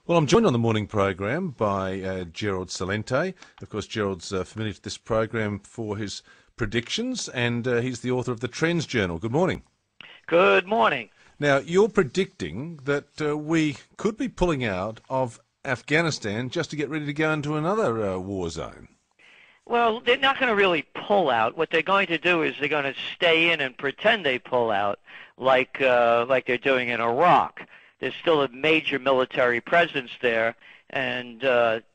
Well, I'm joined on the morning program by GERALD CELENTE. Of course, Gerald's familiar to this program for his predictions, and he's the author of the Trends Journal. Good morning. Good morning. Now, you're predicting that we could be pulling out of Afghanistan just to get ready to go into another war zone. Well, they're not going to really pull out. What they're going to do is they're going to stay in and pretend they pull out like they're doing in Iraq. There's still a major military presence there and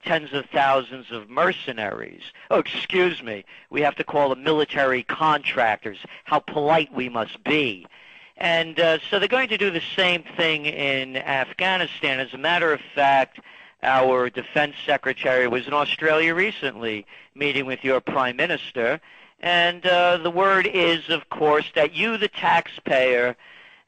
tens of thousands of mercenaries. Oh, excuse me. We have to call them military contractors. How polite we must be. And so they're going to do the same thing in Afghanistan. As a matter of fact, our defense secretary was in Australia recently meeting with your prime minister. And the word is, of course, that you, the taxpayer,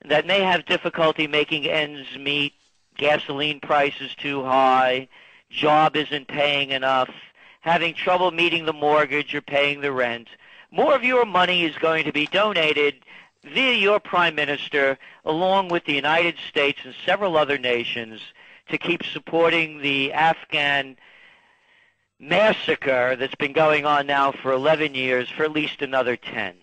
that may have difficulty making ends meet, gasoline prices too high, job isn't paying enough, having trouble meeting the mortgage or paying the rent, more of your money is going to be donated via your prime minister, along with the United States and several other nations, to keep supporting the Afghan massacre that's been going on now for 11 years, for at least another 10.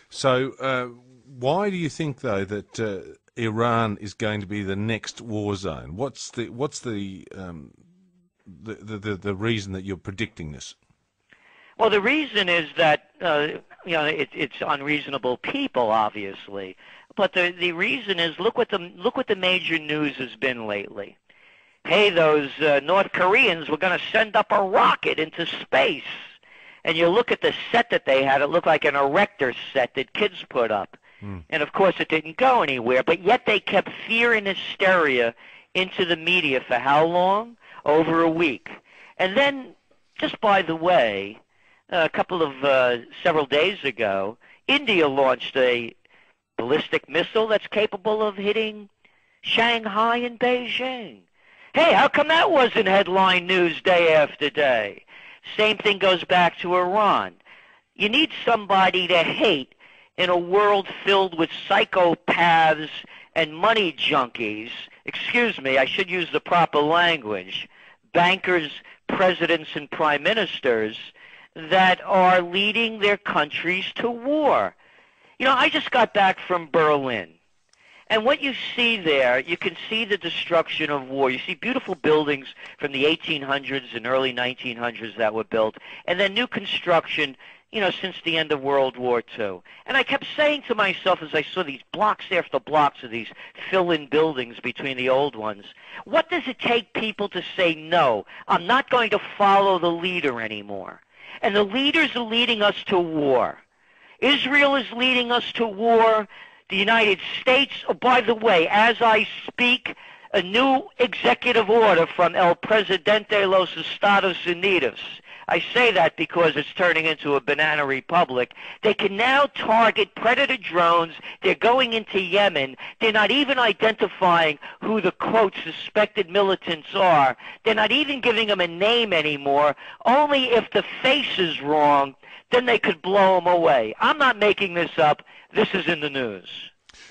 So why do you think, though, that Iran is going to be the next war zone? What's the reason that you're predicting this? Well, the reason is that it's unreasonable people, obviously, but the reason is look what the major news has been lately. Hey, those North Koreans were going to send up a rocket into space, and you look at the set that they had; it looked like an erector set that kids put up. And, of course, it didn't go anywhere, but yet they kept fear and hysteria into the media for how long? Over a week. And then, just by the way, several days ago, India launched a ballistic missile that's capable of hitting Shanghai and Beijing. Hey, how come that wasn't headline news day after day? Same thing goes back to Iran. You need somebody to hate in a world filled with psychopaths and money junkies. Excuse me, I should use the proper language. Bankers, presidents, and prime ministers that are leading their countries to war. You know, I just got back from Berlin. And what you see there, you can see the destruction of war. You see beautiful buildings from the 1800s and early 1900s that were built, and then new construction, since the end of World War II. And I kept saying to myself as I saw these blocks after blocks of these fill-in buildings between the old ones, what does it take people to say, no, I'm not going to follow the leader anymore? And the leaders are leading us to war. Israel is leading us to war. The United States, oh, by the way, as I speak, a new executive order from El Presidente Los Estados Unidos. I say that because it's turning into a banana republic. They can now target predator drones. They're going into Yemen. They're not even identifying who the, quote, suspected militants are. They're not even giving them a name anymore. Only if the face is wrong, then they could blow them away. I'm not making this up. This is in the news.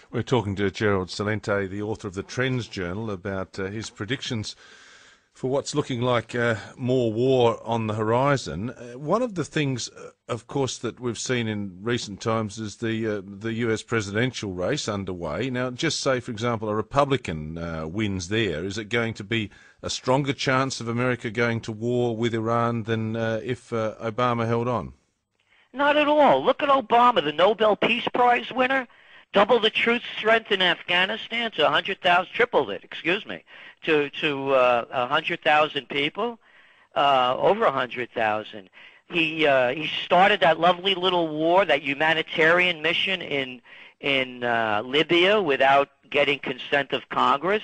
We're talking to GERALD CELENTE, the author of the Trends Journal, about his predictions for what's looking like more war on the horizon. One of the things, of course, that we've seen in recent times is the US presidential race underway. Now, just say, for example, a Republican wins there. Is it going to be a stronger chance of America going to war with Iran than if Obama held on? Not at all. Look at Obama, the Nobel Peace Prize winner. Double the troop strength in Afghanistan to 100,000, tripled it, to 100,000 people, over 100,000. He started that lovely little war, that humanitarian mission in Libya without getting consent of Congress.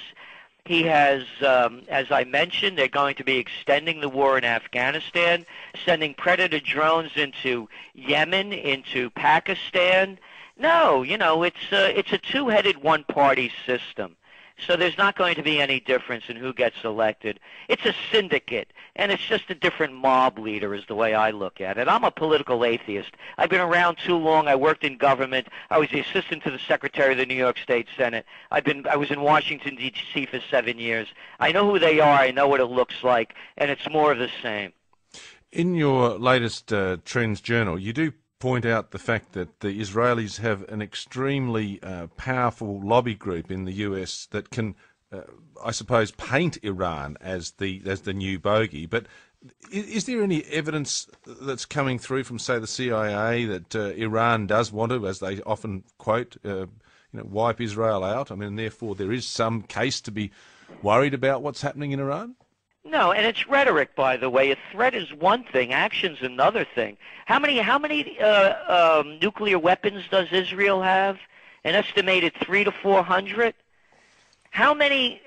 He has, as I mentioned, they're going to be extending the war in Afghanistan, sending predator drones into Yemen, into Pakistan. No, it's a two-headed one-party system. So there's not going to be any difference in who gets elected. It's a syndicate, and it's just a different mob leader is the way I look at it. I'm a political atheist. I've been around too long. I worked in government. I was the assistant to the Secretary of the New York State Senate. I was in Washington, D.C. for 7 years. I know who they are. I know what it looks like, and it's more of the same. In your latest Trends Journal, you do point out the fact that the Israelis have an extremely powerful lobby group in the US that can, I suppose, paint Iran as the new bogey. But is there any evidence that's coming through from, say, the CIA that Iran does want to, as they often quote, wipe Israel out? I mean, therefore, there is some case to be worried about what's happening in Iran? No, and it's rhetoric, by the way. A threat is one thing, action's another thing. How many nuclear weapons does Israel have? An estimated 300 to 400. How many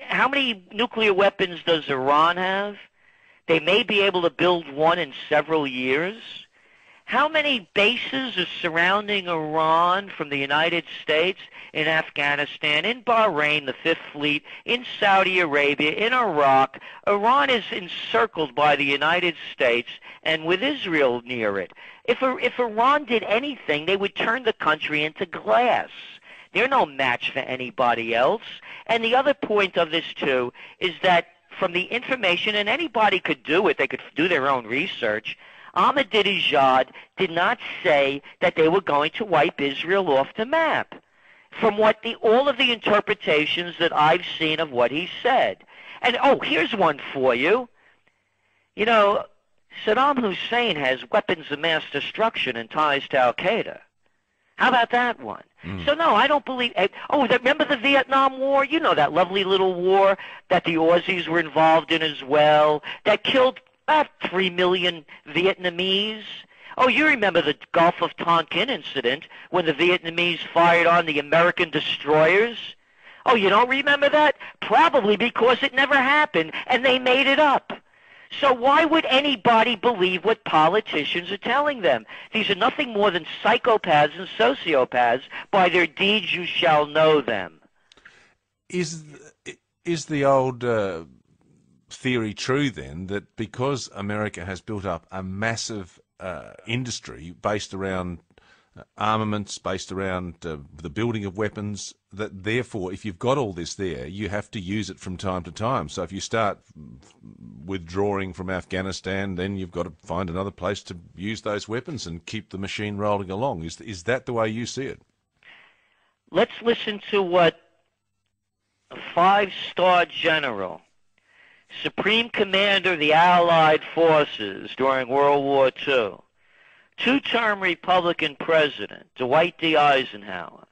nuclear weapons does Iran have? They may be able to build one in several years. How many bases are surrounding Iran from the United States, in Afghanistan, in Bahrain, the Fifth Fleet, in Saudi Arabia, in Iraq? Iran is encircled by the United States and with Israel near it. If Iran did anything, they would turn the country into glass. They're no match for anybody else. And the other point of this, too, is that from the information, and anybody could do it, they could do their own research, Ahmadinejad did not say that they were going to wipe Israel off the map, from all of the interpretations that I've seen of what he said. And, here's one for you. You know, Saddam Hussein has weapons of mass destruction and ties to Al-queda. How about that one? So, no, I don't believe... remember the Vietnam War? You know, that lovely little war that the Aussies were involved in as well, that killed about 3 million Vietnamese. Oh, you remember the Gulf of Tonkin incident when the Vietnamese fired on the American destroyers? Oh, you don't remember that? Probably because it never happened and they made it up. So why would anybody believe what politicians are telling them? These are nothing more than psychopaths and sociopaths. By their deeds you shall know them. Is the old theory true then, that because America has built up a massive industry based around armaments, based around the building of weapons, that therefore if you've got all this there, you have to use it from time to time? So if you start withdrawing from Afghanistan, then you've got to find another place to use those weapons and keep the machine rolling along. Is that the way you see it? Let's listen to what a 5-star general, Supreme Commander of the Allied Forces during World War II, 2-term Republican President, Dwight D. Eisenhower,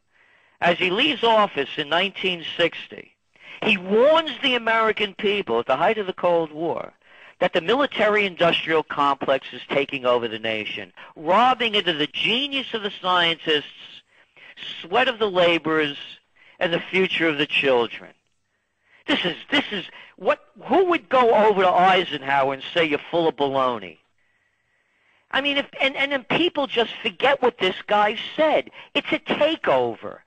as he leaves office in 1960, he warns the American people at the height of the Cold War that the military-industrial complex is taking over the nation, robbing it of the genius of the scientists, sweat of the laborers, and the future of the children. This is what, who would go over to Eisenhower and say you're full of baloney? I mean, and then people just forget what this guy said. It's a takeover.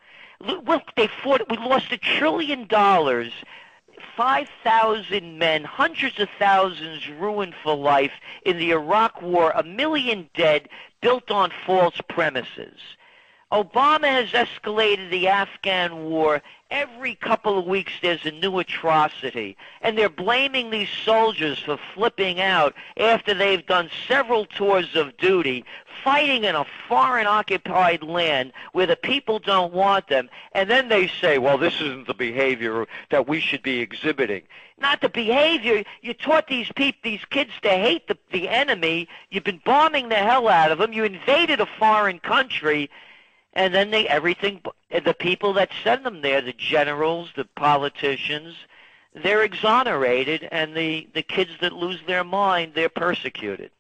Look, we lost $1 trillion, 5,000 men, hundreds of thousands ruined for life in the Iraq War, 1 million dead, built on false premises. Obama has escalated the Afghan war. Every couple of weeks there's a new atrocity, and they're blaming these soldiers for flipping out after they've done several tours of duty, fighting in a foreign-occupied land where the people don't want them, and then they say, well, this isn't the behavior that we should be exhibiting. Not the behavior. You taught these kids to hate the enemy. You've been bombing the hell out of them. You invaded a foreign country. And then the people that send them there, the generals, the politicians, they're exonerated, and the kids that lose their mind, they're persecuted.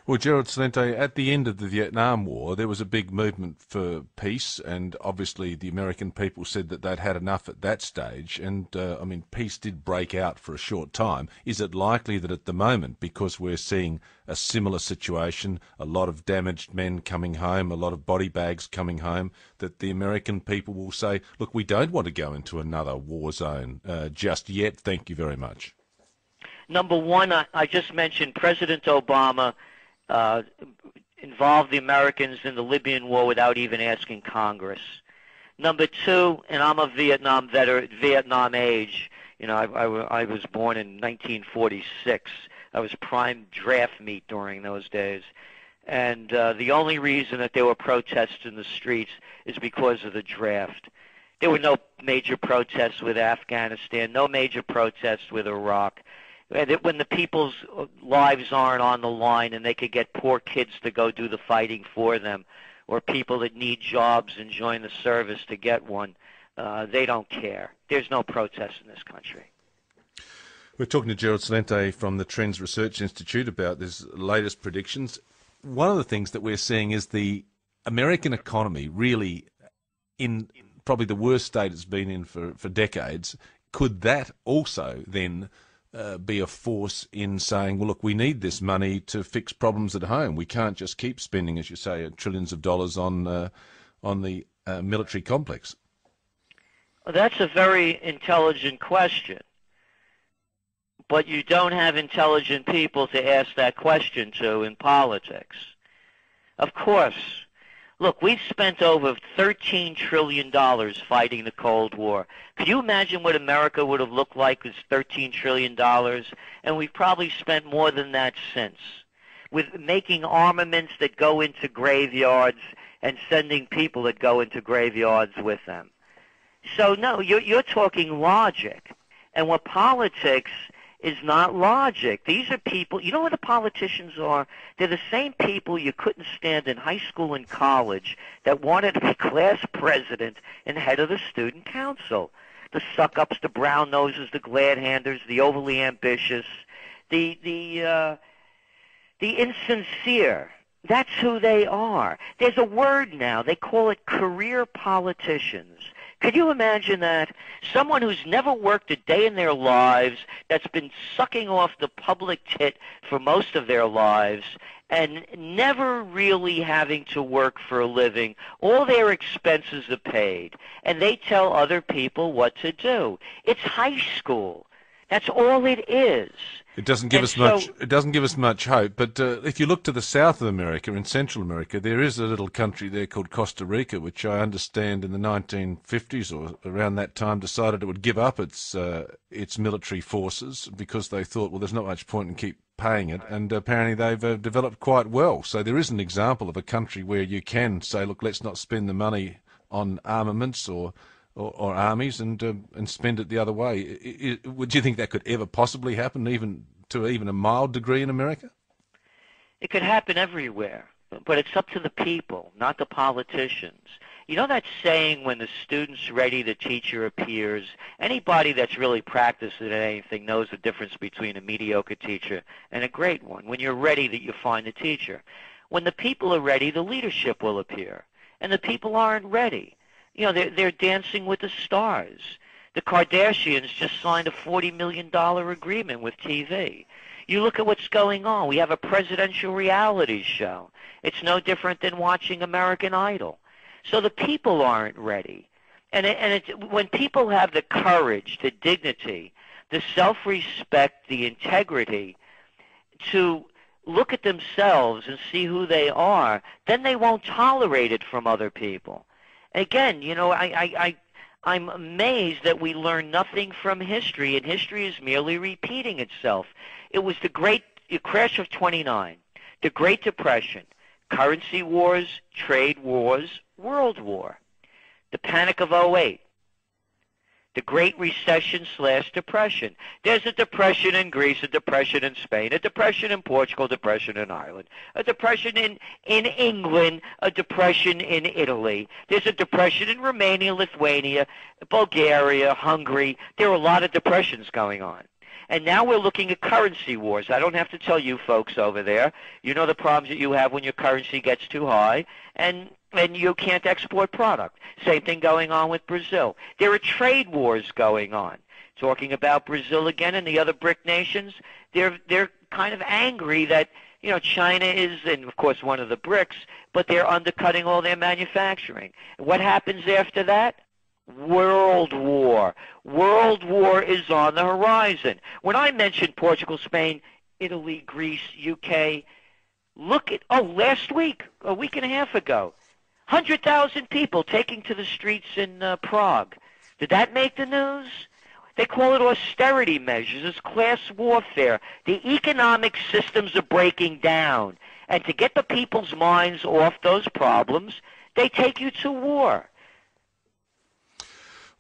Well, Gerald Celente, at the end of the Vietnam War, there was a big movement for peace, and obviously the American people said that they'd had enough at that stage, and, I mean, peace did break out for a short time. Is it likely that at the moment, because we're seeing a similar situation, a lot of damaged men coming home, a lot of body bags coming home, that the American people will say, look, we don't want to go into another war zone just yet, thank you very much? Number one, I just mentioned President Obama involved the Americans in the Libyan war without even asking Congress. Number two, and I'm a Vietnam veteran, Vietnam age. You know, I was born in 1946. I was prime draft meat during those days. And the only reason that there were protests in the streets is because of the draft. There were no major protests with Afghanistan, no major protests with Iraq. When the people's lives aren't on the line and they could get poor kids to go do the fighting for them, or people that need jobs and join the service to get one, they don't care. There's no protest in this country. We're talking to Gerald Celente from the Trends Research Institute about his latest predictions. One of the things that we're seeing is the American economy really in probably the worst state it's been in for decades. Could that also then be a force in saying, well, look, we need this money to fix problems at home. We can't just keep spending, as you say, trillions of dollars on the military complex? Well, that's a very intelligent question. But you don't have intelligent people to ask that question to in politics. Of course. Look, we've spent over $13 trillion fighting the Cold War. Could you imagine what America would have looked like with $13 trillion? And we've probably spent more than that since, with making armaments that go into graveyards and sending people that go into graveyards with them. So, no, you're talking logic. And what politics is not logic. These are people, you know what the politicians are? They're the same people you couldn't stand in high school and college that wanted to be class president and head of the student council. The suck-ups, the brown noses, the glad-handers, the overly ambitious, the insincere. That's who they are. There's a word now. They call it career politicians. Could you imagine that? Someone who's never worked a day in their lives, that's been sucking off the public tit for most of their lives, and never really having to work for a living. All their expenses are paid, and they tell other people what to do. It's high school. That's all it is. It doesn't give us much. It doesn't give us much hope. But if you look to the south of America, in Central America, there is a little country there called Costa Rica, which I understand in the 1950s or around that time decided it would give up its military forces because they thought, well, there's not much point in keep paying it. And apparently they've developed quite well. So there is an example of a country where you can say, look, let's not spend the money on armaments or armies and spend it the other way. Would you think that could ever possibly happen, even to a mild degree in America? It could happen everywhere, but it's up to the people, not the politicians. You know that saying, when the student's ready, the teacher appears? Anybody that's really practiced at anything knows the difference between a mediocre teacher and a great one. When you're ready, that you find the teacher. When the people are ready, the leadership will appear. And the people aren't ready. You know, they're dancing with the stars. The Kardashians just signed a $40 million agreement with TV. You look at what's going on. We have a presidential reality show. It's no different than watching American Idol. So the people aren't ready. And when people have the courage, the dignity, the self-respect, the integrity to look at themselves and see who they are, then they won't tolerate it from other people. Again, you know, I'm amazed that we learn nothing from history, and history is merely repeating itself. It was the crash of '29, the Great Depression, currency wars, trade wars, World War, the Panic of '08, the Great Recession/Depression. There's a depression in Greece, a depression in Spain, a depression in Portugal, a depression in Ireland, a depression in England, a depression in Italy. There's a depression in Romania, Lithuania, Bulgaria, Hungary. There are a lot of depressions going on. And now we're looking at currency wars. I don't have to tell you folks over there. You know the problems that you have when your currency gets too high, and you can't export product. Same thing going on with Brazil. There are trade wars going on. Talking about Brazil again and the other BRIC nations, they're kind of angry that, you know, China is, and of course, one of the BRICS, but they're undercutting all their manufacturing. What happens after that? World War. World War is on the horizon. When I mentioned Portugal, Spain, Italy, Greece, UK, look at, last week, a week and a half ago, 100,000 people taking to the streets in Prague. Did that make the news? They call it austerity measures. It's class warfare. The economic systems are breaking down. And to get the people's minds off those problems, they take you to war.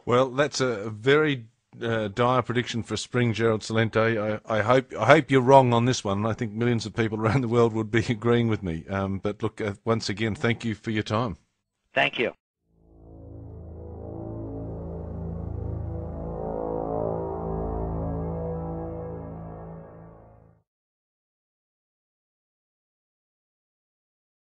Well, that's a very dire prediction for spring, Gerald Celente. I hope you're wrong on this one. I think millions of people around the world would be agreeing with me. But look, once again, thank you for your time. Thank you.